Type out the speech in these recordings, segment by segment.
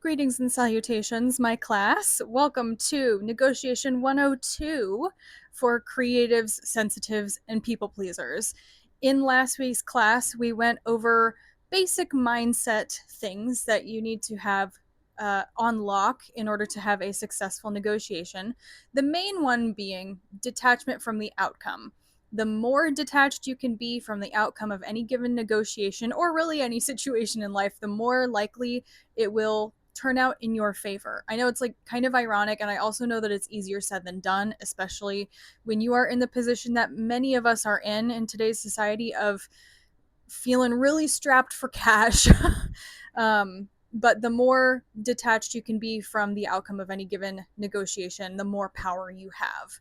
Greetings and salutations, my class. Welcome to Negotiation 102 for creatives, sensitives, and people pleasers. In last week's class, we went over basic mindset things that you need to have on lock in order to have a successful negotiation. The main one being detachment from the outcome. The more detached you can be from the outcome of any given negotiation, or really any situation in life, the more likely it will turn out in your favor. I know it's like kind of ironic, and I also know that it's easier said than done, especially when you are in the position that many of us are in today's society of feeling really strapped for cash. But the more detached you can be from the outcome of any given negotiation, the more power you have.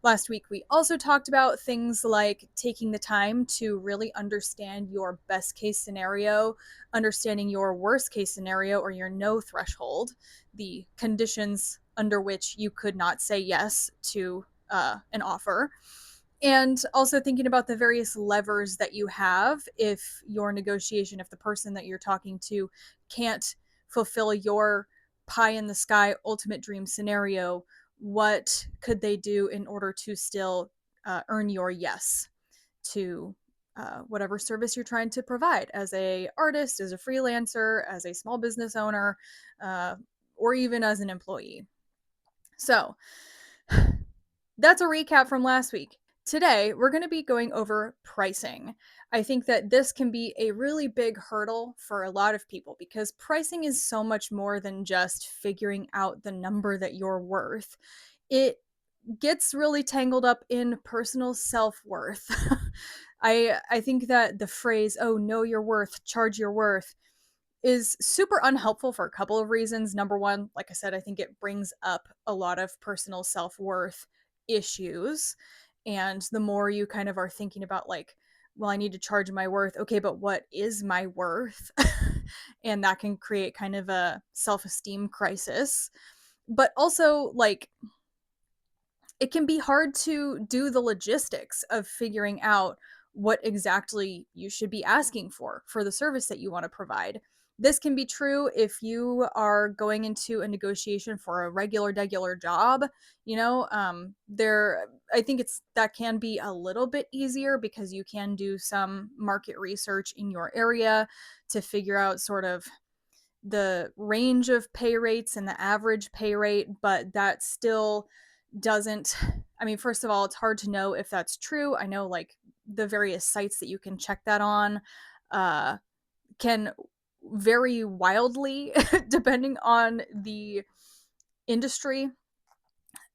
Last week, we also talked about things like taking the time to really understand your best case scenario, understanding your worst case scenario or your no threshold, the conditions under which you could not say yes to an offer, and also thinking about the various levers that you have if your negotiation, if the person that you're talking to can't fulfill your pie in the sky ultimate dream scenario, what could they do in order to still earn your yes to whatever service you're trying to provide as a artist, as a freelancer, as a small business owner, or even as an employee. So that's a recap from last week. Today, we're going to be going over pricing. I think that this can be a really big hurdle for a lot of people because pricing is so much more than just figuring out the number that you're worth. It gets really tangled up in personal self-worth. I think that the phrase, oh, know your worth, charge your worth, is super unhelpful for a couple of reasons. Number one, like I said, I think it brings up a lot of personal self-worth issues. And the more you kind of are thinking about, like, well, I need to charge my worth. Okay, but what is my worth? And that can create kind of a self-esteem crisis. But also, like, it can be hard to do the logistics of figuring out what exactly you should be asking for the service that you want to provide. This can be true if you are going into a negotiation for a regular job. There, I think it's that can be a little bit easier because you can do some market research in your area to figure out sort of the range of pay rates and the average pay rate, but that still doesn't, I mean, first of all, it's hard to know if that's true. I know, like, the various sites that you can check that on uh, can vary wildly depending on the industry.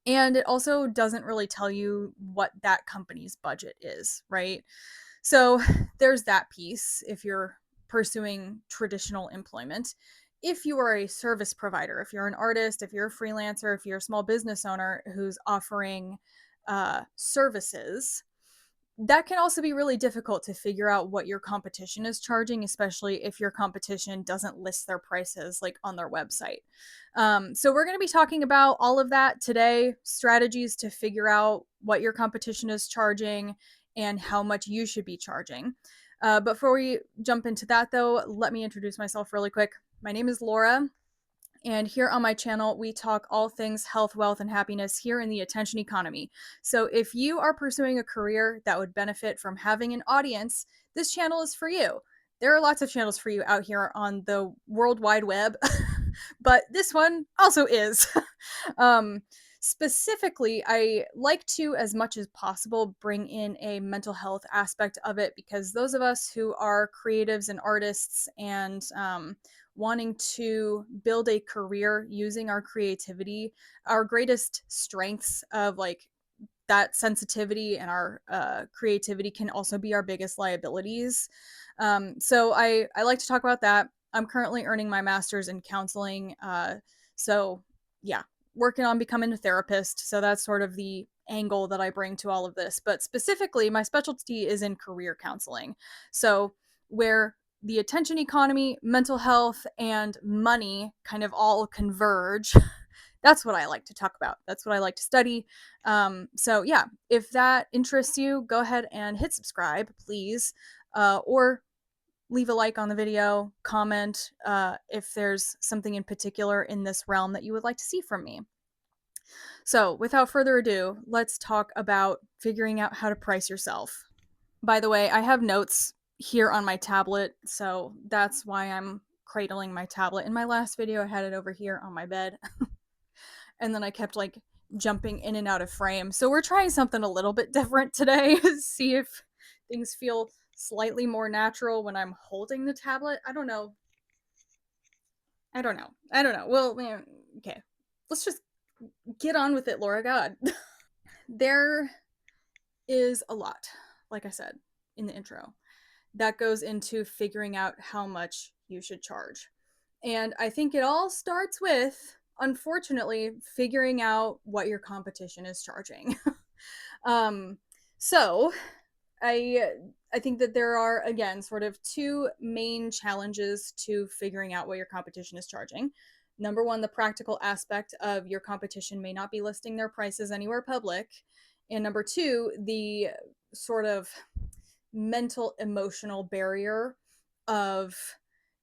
And it also doesn't really tell you what that company's budget is, right? So there's that piece if you're pursuing traditional employment. If you are a service provider, if you're an artist, if you're a freelancer, if you're a small business owner who's offering services, that can also be really difficult to figure out what your competition is charging, especially if your competition doesn't list their prices like on their website. So we're going to be talking about all of that today, strategies to figure out what your competition is charging and how much you should be charging. Before we jump into that, though, let me introduce myself really quick. My name is Laura. And here on my channel, we talk all things health, wealth, and happiness here in the attention economy. So if you are pursuing a career that would benefit from having an audience, this channel is for you. There are lots of channels for you out here on the World Wide Web, but this one also is. um, Specifically, I like to, as much as possible, bring in a mental health aspect of it because those of us who are creatives and artists and wanting to build a career using our creativity, our greatest strengths of like that sensitivity and our creativity can also be our biggest liabilities. So I like to talk about that. I'm currently earning my master's in counseling. So yeah, working on becoming a therapist. So that's sort of the angle that I bring to all of this. But specifically, my specialty is in career counseling. So where the attention economy, mental health, and money kind of all converge. That's what I like to talk about. That's what I like to study. So yeah, if that interests you, go ahead and hit subscribe, please, or leave a like on the video, comment if there's something in particular in this realm that you would like to see from me. So, without further ado, let's talk about figuring out how to price yourself. By the way, I have notes here on my tablet, so that's why I'm cradling my tablet. In my last video, I had it over here on my bed, and then I kept like jumping in and out of frame. So we're trying something a little bit different today. See if things feel slightly more natural when I'm holding the tablet. I don't know. Well, man, okay. Let's just get on with it, Laura. God. There is a lot, like I said in the intro, that goes into figuring out how much you should charge. And I think it all starts with, unfortunately, figuring out what your competition is charging. um, so I I think that there are, again, sort of two main challenges to figuring out what your competition is charging. Number one, the practical aspect of your competition may not be listing their prices anywhere public. And number two, the sort of mental emotional barrier of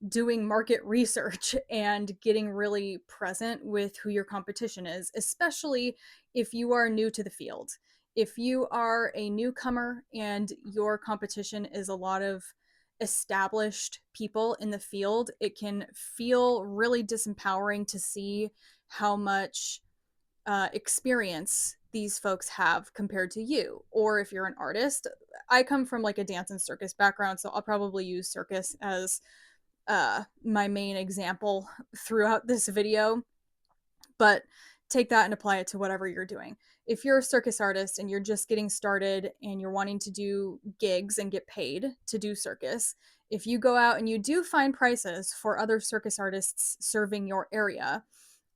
doing market research and getting really present with who your competition is, especially if you are new to the field. If you are a newcomer and your competition is a lot of established people in the field, it can feel really disempowering to see how much experience these folks have compared to you. Or if you're an artist, I come from like a dance and circus background, so I'll probably use circus as my main example throughout this video, but take that and apply it to whatever you're doing. If you're a circus artist and you're just getting started and you're wanting to do gigs and get paid to do circus, if you go out and you do find prices for other circus artists serving your area,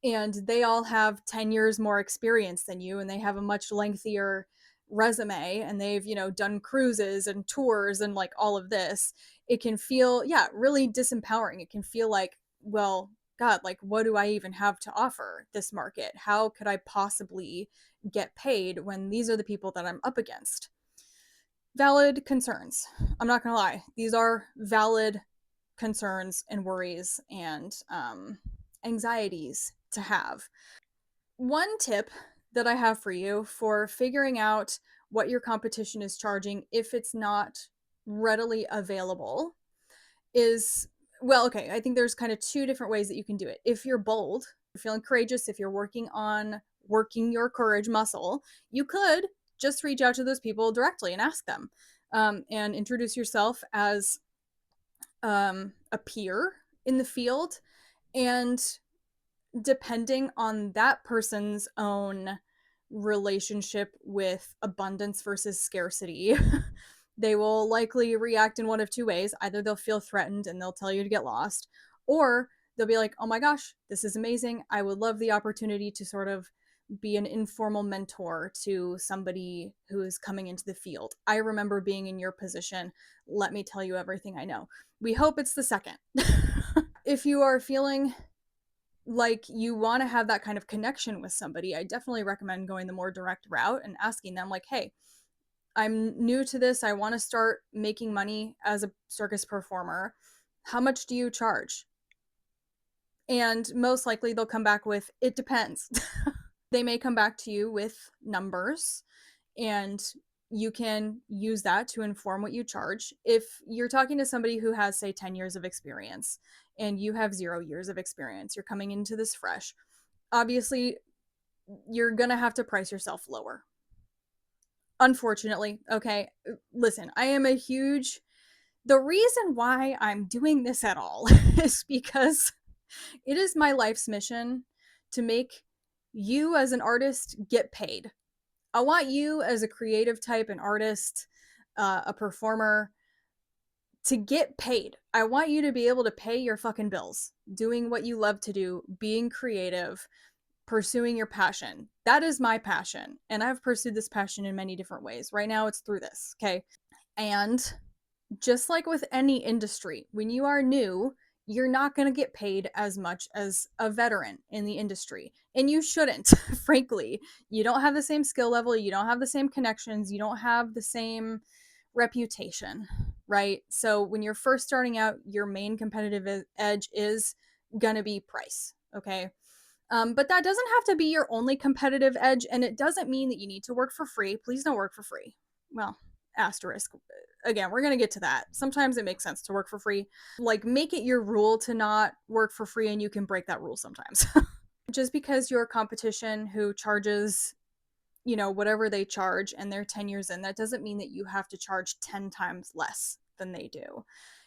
and they all have 10 years more experience than you, and they have a much lengthier resume, and they've, done cruises and tours and like all of this, it can feel, yeah, really disempowering. It can feel like, well, God, like, what do I even have to offer this market? How could I possibly get paid when these are the people that I'm up against? Valid concerns. I'm not gonna lie, these are valid concerns and worries and anxieties to have. One tip that I have for you for figuring out what your competition is charging if it's not readily available is, well, okay, I think there's kind of two different ways that you can do it. If you're bold, you're feeling courageous, if you're working on working your courage muscle, you could just reach out to those people directly and ask them, and introduce yourself as a peer in the field. And depending on that person's own relationship with abundance versus scarcity, they will likely react in one of two ways. Either they'll feel threatened and they'll tell you to get lost, or they'll be like, oh my gosh, this is amazing. I would love the opportunity to sort of be an informal mentor to somebody who is coming into the field. I remember being in your position. Let me tell you everything I know. We hope it's the second. If you are feeling like you want to have that kind of connection with somebody, I definitely recommend going the more direct route and asking them, like, hey, I'm new to this. I want to start making money as a circus performer. How much do you charge? And most likely they'll come back with, it depends. They may come back to you with numbers, and you can use that to inform what you charge. If you're talking to somebody who has, say, 10 years of experience and you have 0 years of experience, you're coming into this fresh, obviously you're going to have to price yourself lower. Unfortunately, okay? Listen, the reason why I'm doing this at all is because it is my life's mission to make you as an artist get paid. I want you as a creative type, an artist, a performer, to get paid. I want you to be able to pay your fucking bills, doing what you love to do, being creative, pursuing your passion. That is my passion. And I've pursued this passion in many different ways. Right now, it's through this, okay? And just like with any industry, when you are new, you're not going to get paid as much as a veteran in the industry. And you shouldn't, frankly. You don't have the same skill level, you don't have the same connections, you don't have the same reputation. right? So when you're first starting out, your main competitive edge is going to be price, okay? But that doesn't have to be your only competitive edge, and it doesn't mean that you need to work for free. Please don't work for free. Well, asterisk. Again, we're going to get to that. Sometimes it makes sense to work for free. Like, make it your rule to not work for free, and you can break that rule sometimes. Just because your competition who charges, whatever they charge and they're 10 years in, that doesn't mean that you have to charge 10 times less than they do.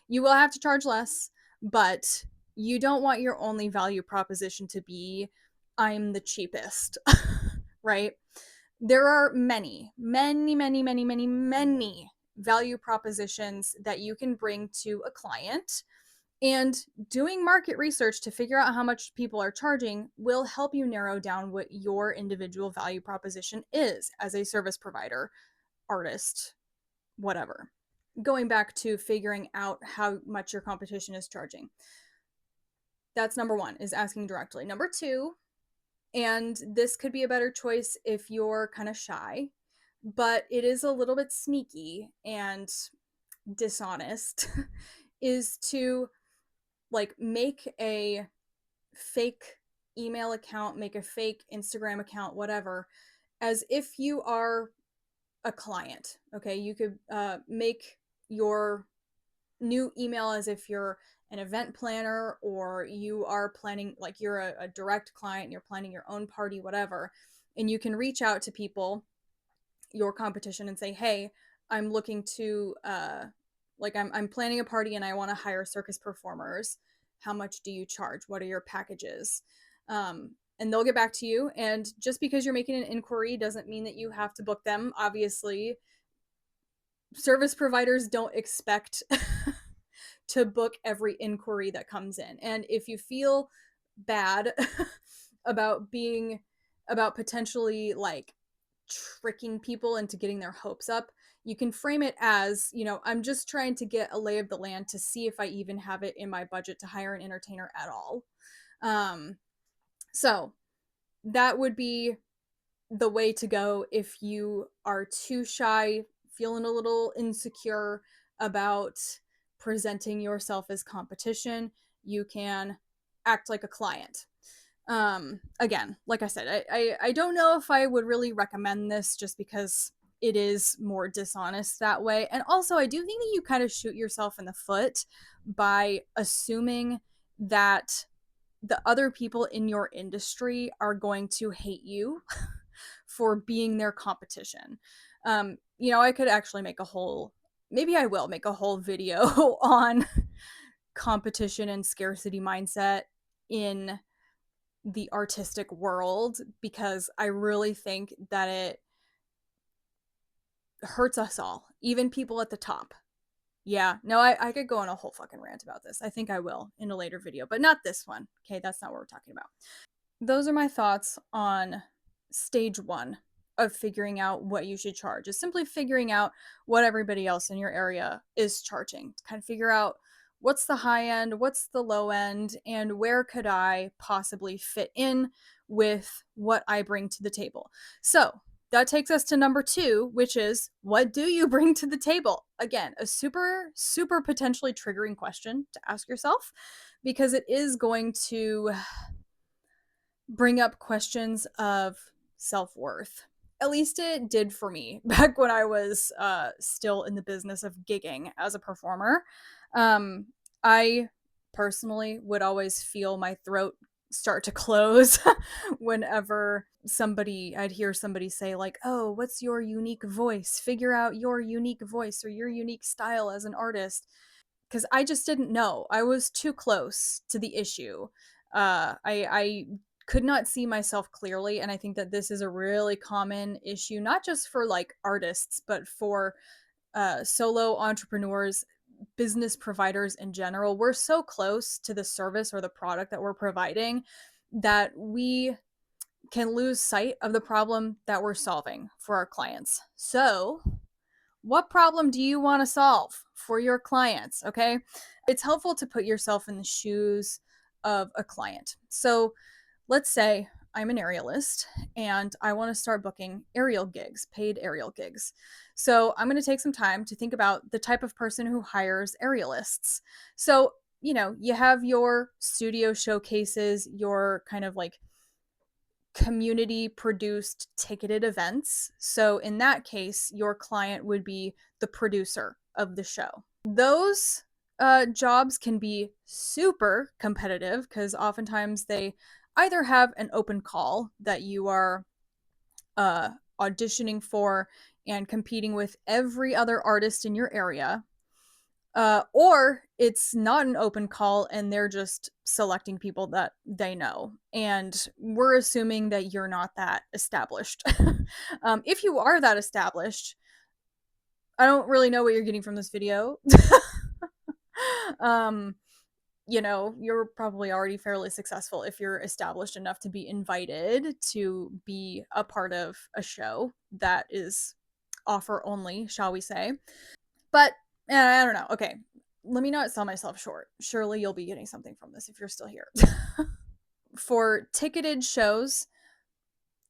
You will have to charge less, but you don't want your only value proposition to be, I'm the cheapest, right? There are many, many, many, many, many, many value propositions that you can bring to a client. And doing market research to figure out how much people are charging will help you narrow down what your individual value proposition is as a service provider, artist, whatever. Going back to figuring out how much your competition is charging. That's number one, is asking directly. Number two, and this could be a better choice if you're kind of shy, but it is a little bit sneaky and dishonest, is to like make a fake email account, make a fake Instagram account, whatever, as if you are a client. Okay, you could make your new email as if you're an event planner, or you are planning, like you're a direct client, you're planning your own party, whatever, and you can reach out to people, your competition, and say, hey, I'm looking to I'm planning a party and I want to hire circus performers. How much do you charge? What are your packages? And they'll get back to you. And just because you're making an inquiry doesn't mean that you have to book them. Obviously, service providers don't expect to book every inquiry that comes in. And if you feel bad about potentially like tricking people into getting their hopes up, you can frame it as, I'm just trying to get a lay of the land to see if I even have it in my budget to hire an entertainer at all. So that would be the way to go if you are too shy, feeling a little insecure about presenting yourself as competition. You can act like a client. Again, like I said, I don't know if I would really recommend this, just because it is more dishonest that way. And also, I do think that you kind of shoot yourself in the foot by assuming that the other people in your industry are going to hate you for being their competition. I could actually maybe I will make a whole video on competition and scarcity mindset in the artistic world, because I really think that it hurts us all, even people at the top. Yeah, no, I could go on a whole fucking rant about this. I think I will in a later video, but not this one. Okay, that's not what we're talking about. Those are my thoughts on stage one of figuring out what you should charge, is simply figuring out what everybody else in your area is charging, to kind of figure out what's the high end, what's the low end, and where could I possibly fit in with what I bring to the table. So that takes us to number two, which is, what do you bring to the table? Again, a super, super potentially triggering question to ask yourself, because it is going to bring up questions of self-worth. At least it did for me back when I was still in the business of gigging as a performer. I personally would always feel my throat start to close whenever I'd hear somebody say, like, oh, what's your unique voice? Figure out your unique voice or your unique style as an artist. Because I just didn't know. I was too close to the issue. I could not see myself clearly, and I think that this is a really common issue, not just for like artists, but for solo entrepreneurs, business providers in general. We're so close to the service or the product that we're providing that we can lose sight of the problem that we're solving for our clients. So, what problem do you want to solve for your clients? Okay. It's helpful to put yourself in the shoes of a client. So let's say I'm an aerialist and I want to start booking aerial gigs, paid aerial gigs. So I'm going to take some time to think about the type of person who hires aerialists. So, you have your studio showcases, your kind of like community produced ticketed events. So in that case, your client would be the producer of the show. Those jobs can be super competitive because oftentimes they either have an open call that you are uh, auditioning for and competing with every other artist in your area, or it's not an open call and they're just selecting people that they know. And we're assuming that you're not that established. If you are that established, I don't really know what you're getting from this video. um, you're probably already fairly successful if you're established enough to be invited to be a part of a show that is offer only, shall we say. But I don't know. Okay, let me not sell myself short. Surely you'll be getting something from this if you're still here. For ticketed shows,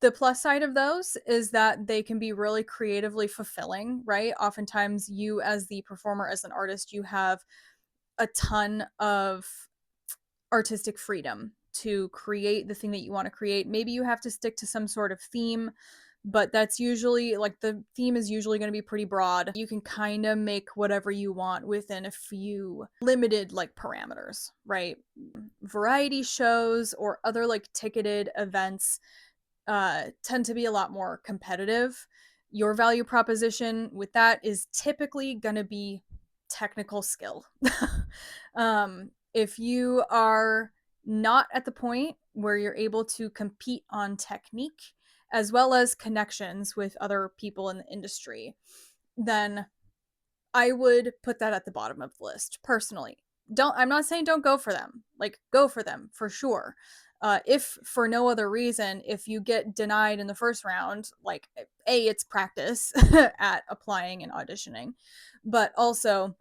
the plus side of those is that they can be really creatively fulfilling, right? Oftentimes, you as the performer, as an artist, you have a ton of artistic freedom to create the thing that you want to create. Maybe you have to stick to some sort of theme, but that's usually like the theme is usually going to be pretty broad. You can kind of make whatever you want within a few limited like parameters, right? Variety shows or other like ticketed events tend to be a lot more competitive. Your value proposition with that is typically going to be technical skill. If you are not at the point where you're able to compete on technique as well as connections with other people in the industry, then I would put that at the bottom of the list personally. I'm not saying don't go for them. Like, go for them for sure. If for no other reason, if you get denied in the first round, like, it's practice at applying and auditioning, but also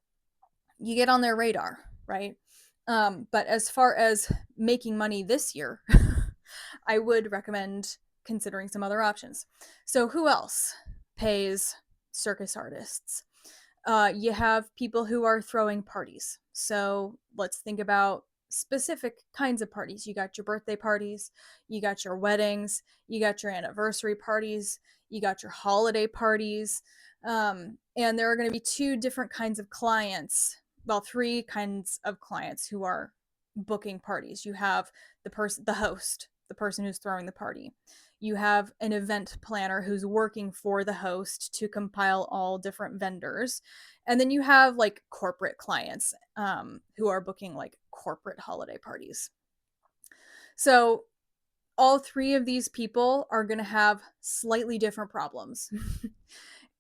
you get on their radar, right? But as far as making money this year, I would recommend considering some other options. So, who else pays circus artists? You have people who are throwing parties. So let's think about specific kinds of parties. You got your birthday parties, you got your weddings, you got your anniversary parties, you got your holiday parties. And there are going to be two different kinds of clients. Well, three kinds of clients who are booking parties. You have the host, the person who's throwing the party. You have an event planner who's working for the host to compile all different vendors. And then you have like corporate clients who are booking like corporate holiday parties. So all three of these people are going to have slightly different problems.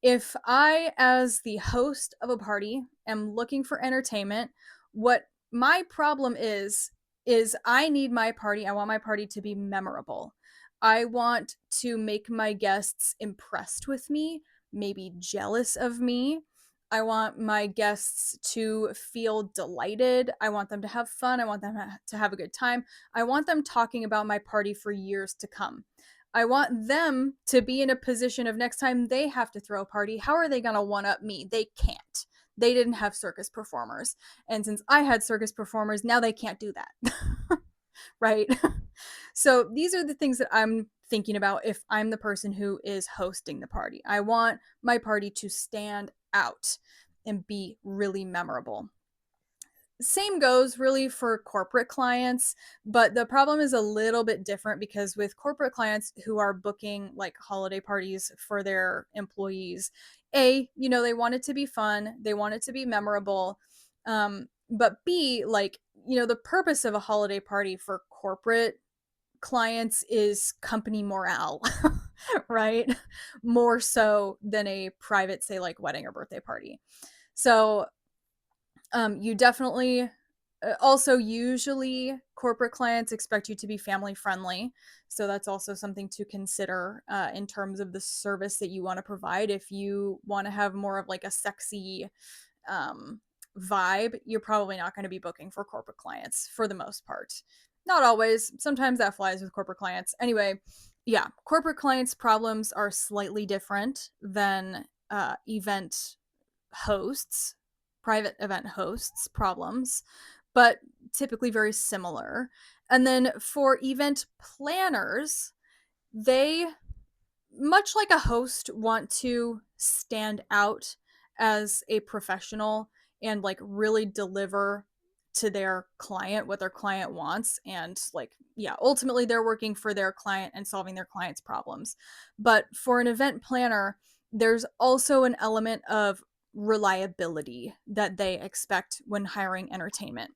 If I, as the host of a party, am looking for entertainment, what my problem is I need my party, I want my party to be memorable. I want to make my guests impressed with me, maybe jealous of me. I want my guests to feel delighted. I want them to have fun. I want them to have a good time. I want them talking about my party for years to come. I want them to be in a position of next time they have to throw a party, how are they going to one up me? They can't. They didn't have circus performers. And since I had circus performers, now they can't do that. Right? So these are the things that I'm thinking about if I'm the person who is hosting the party. I want my party to stand out and be really memorable. Same goes really for corporate clients, but the problem is a little bit different because with corporate clients who are booking like holiday parties for their employees, they want it to be fun, they want it to be memorable, but B, like, the purpose of a holiday party for corporate clients is company morale, right? More so than a private, say, like wedding or birthday party. So you definitely also usually corporate clients expect you to be family friendly. So that's also something to consider in terms of the service that you want to provide. If you want to have more of like a sexy vibe, you're probably not going to be booking for corporate clients for the most part. Not always. Sometimes that flies with corporate clients. Anyway, yeah, corporate clients' problems are slightly different than event hosts, private event hosts' problems, but typically very similar. And then for event planners, they, much like a host, want to stand out as a professional and like really deliver to their client what their client wants, and like, yeah, ultimately they're working for their client and solving their client's problems. But for an event planner, there's also an element of reliability that they expect when hiring entertainment.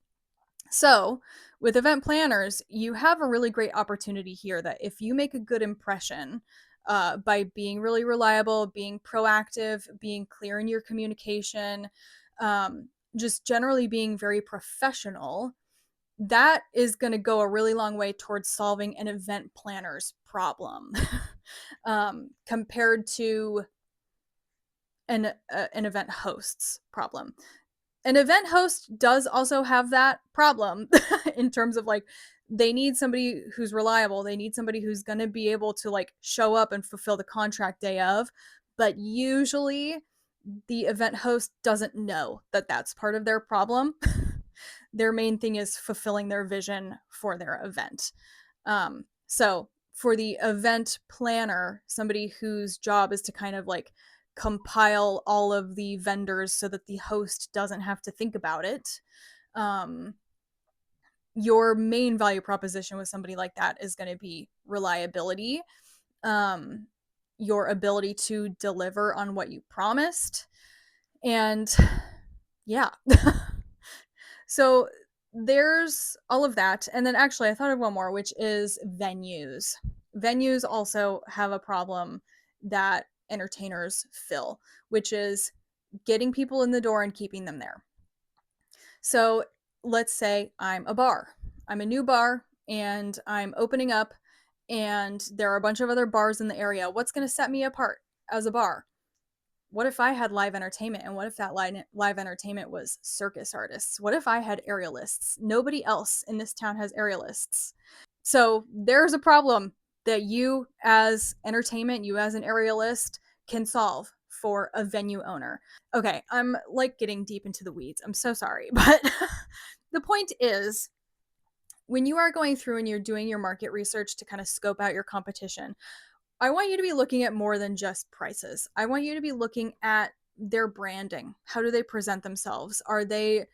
So, with event planners, you have a really great opportunity here that if you make a good impression by being really reliable, being proactive, being clear in your communication, just generally being very professional, that is going to go a really long way towards solving an event planner's problem compared to an event host's problem. An event host does also have that problem in terms of like, they need somebody who's reliable, they need somebody who's going to be able to like show up and fulfill the contract day of, but usually the event host doesn't know that that's part of their problem. Their main thing is fulfilling their vision for their event. So for the event planner, somebody whose job is to kind of like compile all of the vendors so that the host doesn't have to think about it, your main value proposition with somebody like that is going to be reliability, um, your ability to deliver on what you promised, and yeah. So there's all of that. And then actually, I thought of one more, which is venues. Venues also have a problem that entertainers fill, which is getting people in the door and keeping them there. So let's say I'm a bar. I'm a new bar and I'm opening up, and there are a bunch of other bars in the area. What's going to set me apart as a bar? What if I had live entertainment? And what if that live entertainment was circus artists? What if I had aerialists? Nobody else in this town has aerialists. So there's a problem that you as entertainment, you as an aerialist, can solve for a venue owner. Okay, I'm like getting deep into the weeds. I'm so sorry. But the point is, when you are going through and you're doing your market research to kind of scope out your competition, I want you to be looking at more than just prices. I want you to be looking at their branding. How do they present themselves? Are they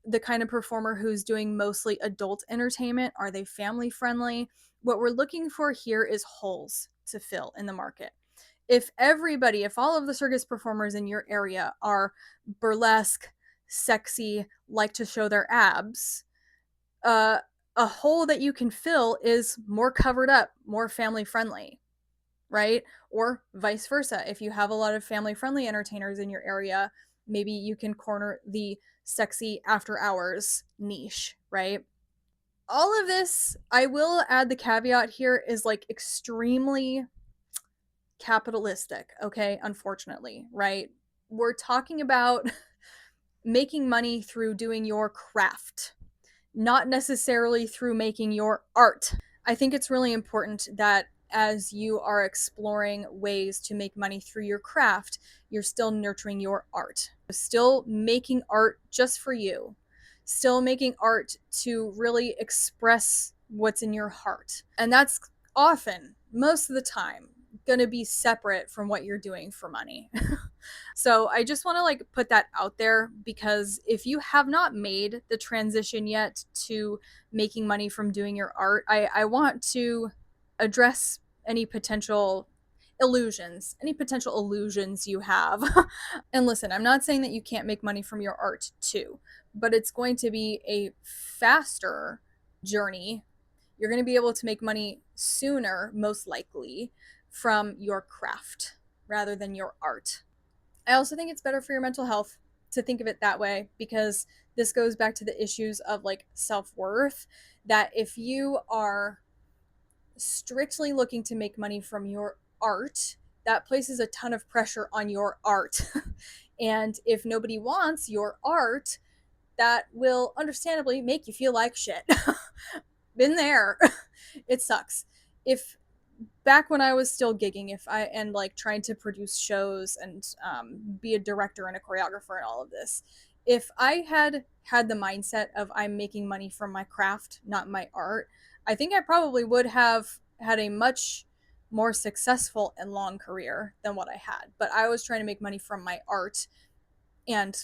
the kind of performer who's doing mostly adult entertainment? Are they family friendly? What we're looking for here is holes to fill in the market. If all of the circus performers in your area are burlesque, sexy, like to show their abs, uh, a hole that you can fill is more covered up, more family friendly, right? Or vice versa. If you have a lot of family friendly entertainers in your area, maybe you can corner the sexy after hours niche, right? All of this, I will add the caveat here, is like extremely capitalistic, okay? Unfortunately, right? We're talking about making money through doing your craft, not necessarily through making your art. I think it's really important that as you are exploring ways to make money through your craft, you're still nurturing your art. Still making art just for you. Still making art to really express what's in your heart. And that's often, most of the time, going to be separate from what you're doing for money. So I just want to like put that out there, because if you have not made the transition yet to making money from doing your art, I want to address any potential illusions you have. And listen, I'm not saying that you can't make money from your art too, but it's going to be a faster journey. You're going to be able to make money sooner, most likely, from your craft rather than your art. I also think it's better for your mental health to think of it that way, because this goes back to the issues of like self-worth, that if you are strictly looking to make money from your art, that places a ton of pressure on your art. And if nobody wants your art, that will understandably make you feel like shit. Been there. It sucks. If back when I was still gigging, if I and like trying to produce shows and be a director and a choreographer and all of this, if I had the mindset of I'm making money from my craft, not my art, I think I probably would have had a much more successful and long career than what I had. But I was trying to make money from my art, and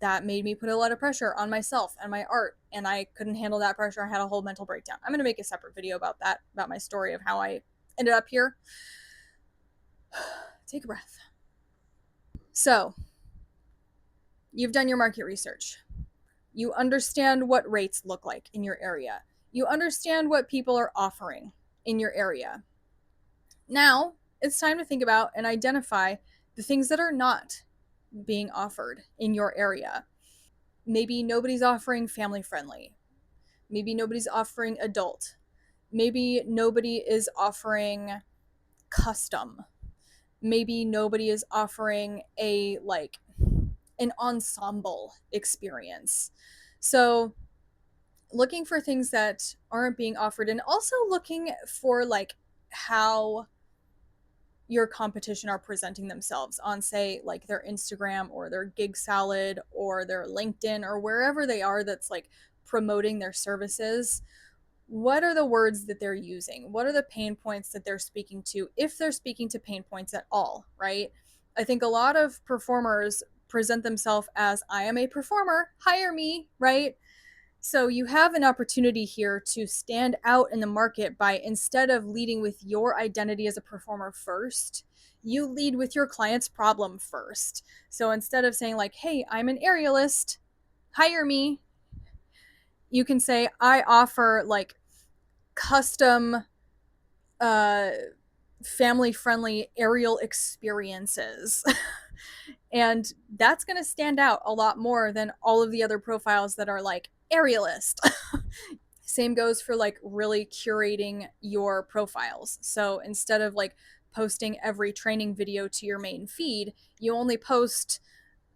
that made me put a lot of pressure on myself and my art, and I couldn't handle that pressure. I had a whole mental breakdown. I'm going to make a separate video about that, about my story of how I ended up here. Take a breath. So you've done your market research, you understand what rates look like in your area, you understand what people are offering in your area. Now it's time to think about and identify the things that are not being offered in your area. Maybe nobody's offering family friendly. Maybe nobody's offering adult. Maybe nobody is offering custom. Maybe nobody is offering a like an ensemble experience. So looking for things that aren't being offered, and also looking for like how your competition are presenting themselves on, say, like their Instagram or their Gig Salad or their LinkedIn or wherever they are that's like promoting their services. What are the words that they're using? What are the pain points that they're speaking to, if they're speaking to pain points at all, right? I think a lot of performers present themselves as, I am a performer, hire me, right? So you have an opportunity here to stand out in the market by, instead of leading with your identity as a performer first, you lead with your client's problem first. So instead of saying like, hey, I'm an aerialist, hire me, you can say, I offer like custom uh family friendly aerial experiences. And that's going to stand out a lot more than all of the other profiles that are like aerialist. Same goes for like really curating your profiles. So instead of like posting every training video to your main feed, you only post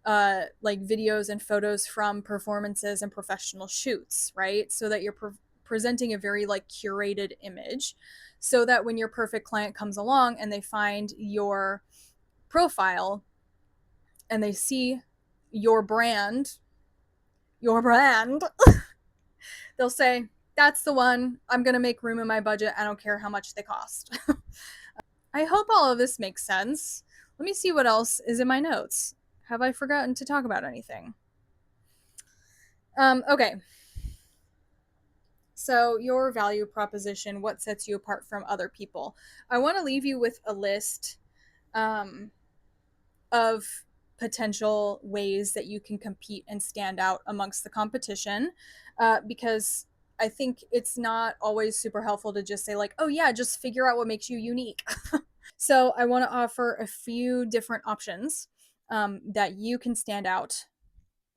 like videos and photos from performances and professional shoots, right? So that you're presenting a very like curated image, so that when your perfect client comes along and they find your profile and they see your brand, they'll say, that's the one. I'm going to make room in my budget. I don't care how much they cost. I hope all of this makes sense. Let me see what else is in my notes. Have I forgotten to talk about anything? Okay. So, your value proposition, what sets you apart from other people? I want to leave you with a list um, of potential ways that you can compete and stand out amongst the competition, because I think it's not always super helpful to just say, like, oh, yeah, just figure out what makes you unique. So, I want to offer a few different options that you can stand out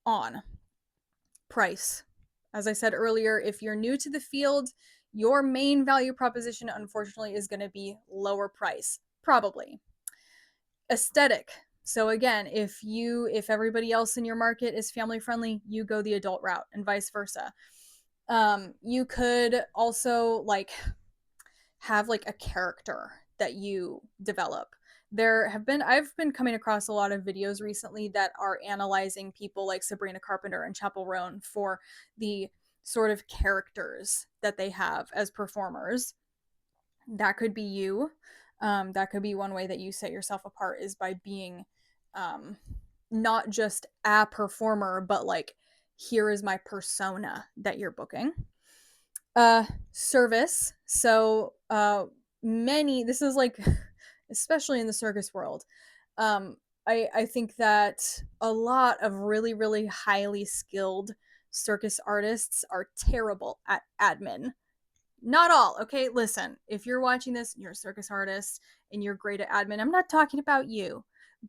on. Price. As I said earlier, if you're new to the field, your main value proposition, unfortunately, is going to be lower price, probably. Aesthetic. So again, if everybody else in your market is family friendly, you go the adult route, and vice versa. You could also like have like a character that you develop. I've been coming across a lot of videos recently that are analyzing people like Sabrina Carpenter and Chapel Roan for the sort of characters that they have as performers. That could be you. That could be one way that you set yourself apart, is by being um, not just a performer, but like, here is my persona that you're booking. Service. So this is like, especially in the circus world, I think that a lot of really, really highly skilled circus artists are terrible at admin. Not all, okay? Listen, if you're watching this and you're a circus artist and you're great at admin, I'm not talking about you.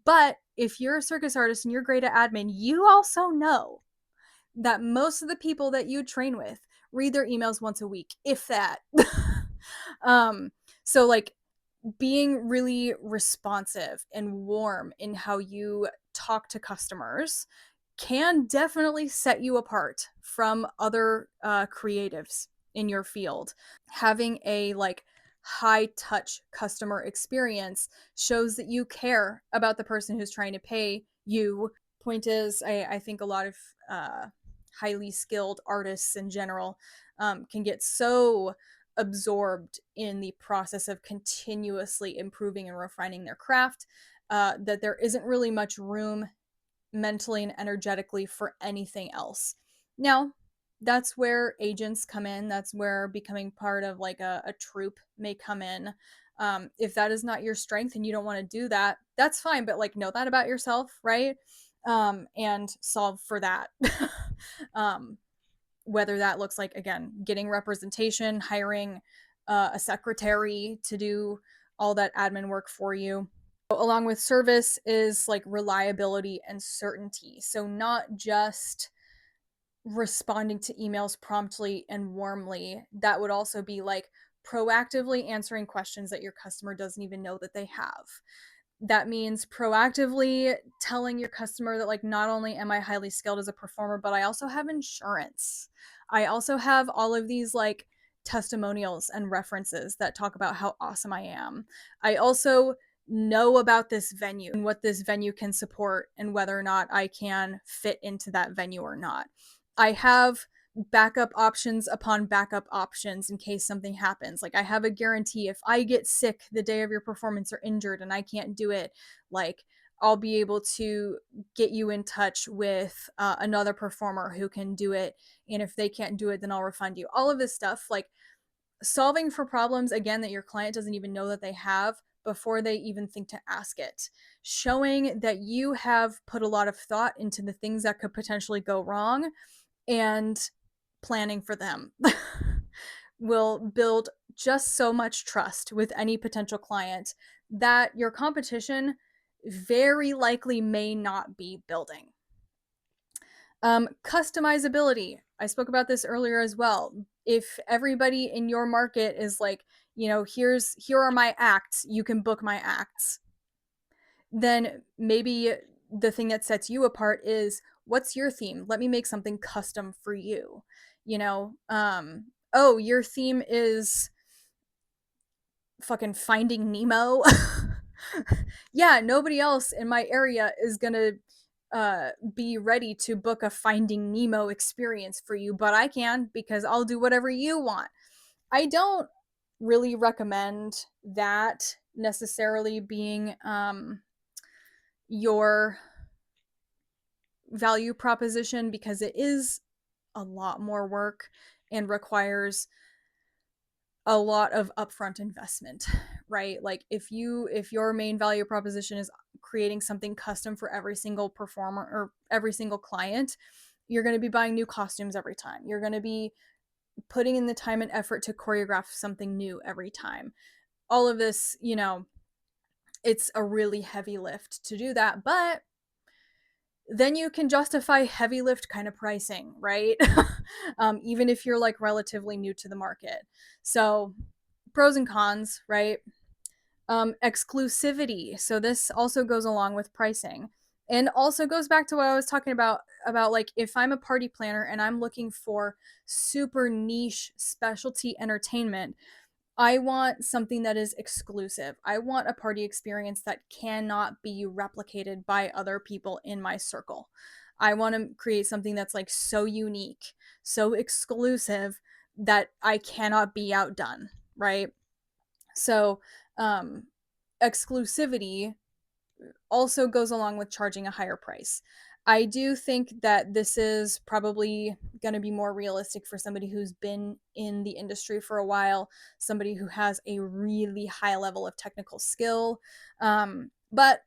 But if you're a circus artist and you're great at admin, you also know that most of the people that you train with read their emails once a week, if that. um, so like, being really responsive and warm in how you talk to customers can definitely set you apart from other creatives in your field. Having a like high touch customer experience shows that you care about the person who's trying to pay you. Point is, I think a lot of highly skilled artists in general can get so absorbed in the process of continuously improving and refining their craft that there isn't really much room mentally and energetically for anything else. Now, that's where agents come in. That's where becoming part of like a troupe may come in. If that is not your strength and you don't want to do that, that's fine. But like know that about yourself, right? And solve for that. um, whether that looks like, again, getting representation, hiring a secretary to do all that admin work for you. Along with service is like reliability and certainty. So, not just responding to emails promptly and warmly, that would also be like proactively answering questions that your customer doesn't even know that they have. That means proactively telling your customer that like not only am I highly skilled as a performer, but I also have insurance. I also have all of these like testimonials and references that talk about how awesome I am. I also know about this venue and what this venue can support and whether or not I can fit into that venue or not. I have backup options upon backup options in case something happens. Like I have a guarantee if I get sick the day of your performance or injured and I can't do it, like I'll be able to get you in touch with another performer who can do it. And if they can't do it, then I'll refund you. All of this stuff, like solving for problems, again, that your client doesn't even know that they have before they even think to ask it. Showing that you have put a lot of thought into the things that could potentially go wrong and planning for them will build just so much trust with any potential client that your competition very likely may not be building. Customizability. I spoke about this earlier as well. If everybody in your market is like, here are my acts, you can book my acts, then maybe the thing that sets you apart is what's your theme? Let me make something custom for you. Oh, your theme is fucking Finding Nemo. Yeah, nobody else in my area is gonna be ready to book a Finding Nemo experience for you, but I can because I'll do whatever you want. I don't really recommend that necessarily being your value proposition because it is a lot more work and requires a lot of upfront investment, right? Like if your main value proposition is creating something custom for every single performer or every single client, you're going to be buying new costumes every time. You're going to be putting in the time and effort to choreograph something new every time. All of this, it's a really heavy lift to do that, but then you can justify heavy lift kind of pricing, right? Even if you're like relatively new to the market. So, pros and cons, right? Exclusivity. So, this also goes along with pricing and also goes back to what I was talking about like if I'm a party planner and I'm looking for super niche specialty entertainment, I want something that is exclusive. I want a party experience that cannot be replicated by other people in my circle. I want to create something that's like so unique, so exclusive that I cannot be outdone, right? So, exclusivity also goes along with charging a higher price. I do think that this is probably going to be more realistic for somebody who's been in the industry for a while, somebody who has a really high level of technical skill. But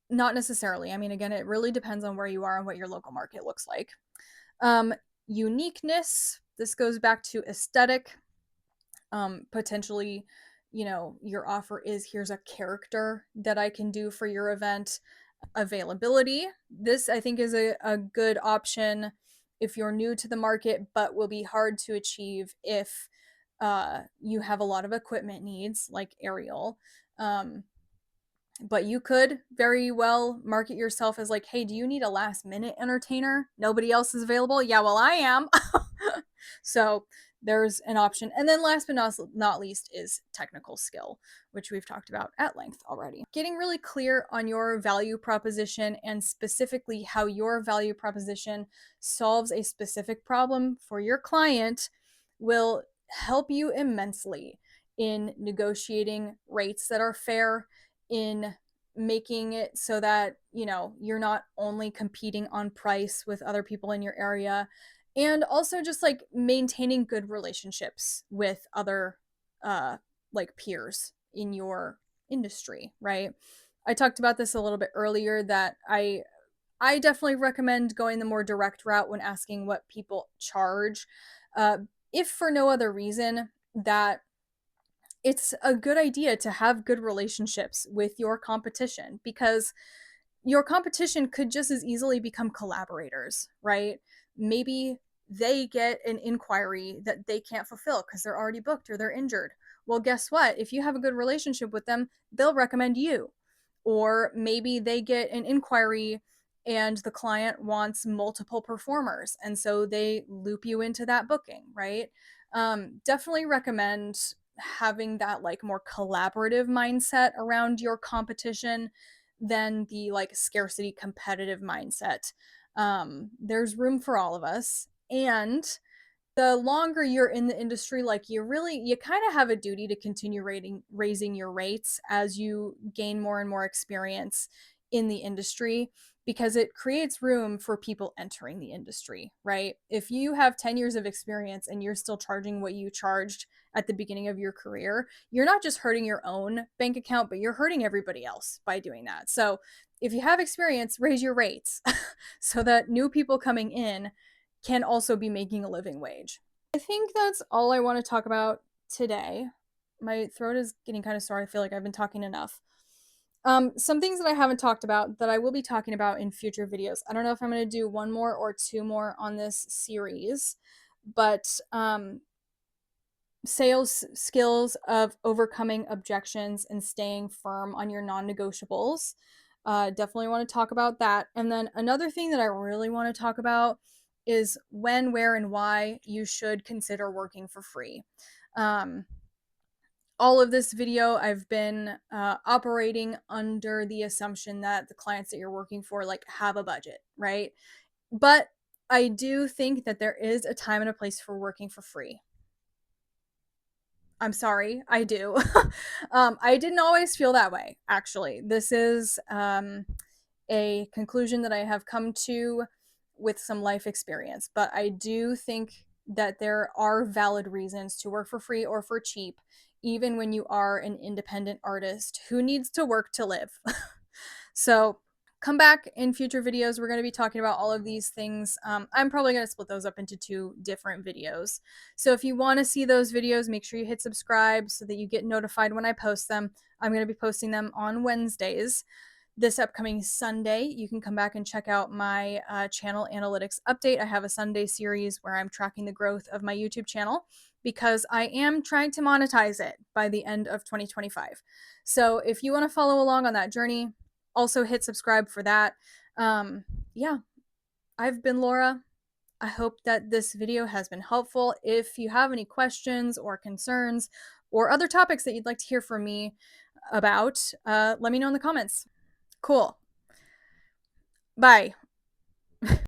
not necessarily. I mean, again, it really depends on where you are and what your local market looks like. Uniqueness. This goes back to aesthetic. Potentially, your offer is here's a character that I can do for your event. Availability. This, I think, is a good option if you're new to the market, but will be hard to achieve if you have a lot of equipment needs, like aerial. But you could very well market yourself as like, hey, do you need a last minute entertainer? Nobody else is available? Yeah, well, I am. So there's an option. And then last but not least is technical skill, which we've talked about at length already. Getting really clear on your value proposition and specifically how your value proposition solves a specific problem for your client will help you immensely in negotiating rates that are fair, in making it so that, you're not only competing on price with other people in your area, and also just like maintaining good relationships with other like peers in your industry, right? I talked about this a little bit earlier that I definitely recommend going the more direct route when asking what people charge, uh, if for no other reason that it's a good idea to have good relationships with your competition, because your competition could just as easily become collaborators, right? Maybe they get an inquiry that they can't fulfill because they're already booked or they're injured. Well, guess what? If you have a good relationship with them, they'll recommend you. Or maybe they get an inquiry and the client wants multiple performers. And so they loop you into that booking, right? Definitely recommend having that like more collaborative mindset around your competition than the like scarcity competitive mindset. There's room for all of us. And the longer you're in the industry, like you kind of have a duty to continue raising your rates as you gain more and more experience in the industry, because it creates room for people entering the industry, right? If you have 10 years of experience and you're still charging what you charged at the beginning of your career, you're not just hurting your own bank account, but you're hurting everybody else by doing that. So if you have experience, raise your rates so that new people coming in can also be making a living wage. I think that's all I want to talk about today. My throat is getting kind of sore. I feel like I've been talking enough. Some things that I haven't talked about that I will be talking about in future videos. I don't know if I'm going to do one more or two more on this series, but sales skills of overcoming objections and staying firm on your non-negotiables. Definitely want to talk about that. And then another thing that I really want to talk about is when, where, and why you should consider working for free. All of this video, I've been operating under the assumption that the clients that you're working for like have a budget, right? But I do think that there is a time and a place for working for free. I'm sorry, I do. I didn't always feel that way, actually. This is a conclusion that I have come to with some life experience, but I do think that there are valid reasons to work for free or for cheap, even when you are an independent artist who needs to work to live. So come back in future videos. We're going to be talking about all of these things. I'm probably going to split those up into 2 different videos. So if you want to see those videos, make sure you hit subscribe so that you get notified when I post them. I'm going to be posting them on Wednesdays. This upcoming Sunday, you can come back and check out my channel analytics update. I have a Sunday series where I'm tracking the growth of my YouTube channel because I am trying to monetize it by the end of 2025. So if you want to follow along on that journey, also hit subscribe for that. Yeah, I've been Laura. I hope that this video has been helpful. If you have any questions or concerns or other topics that you'd like to hear from me about, let me know in the comments. Cool. Bye.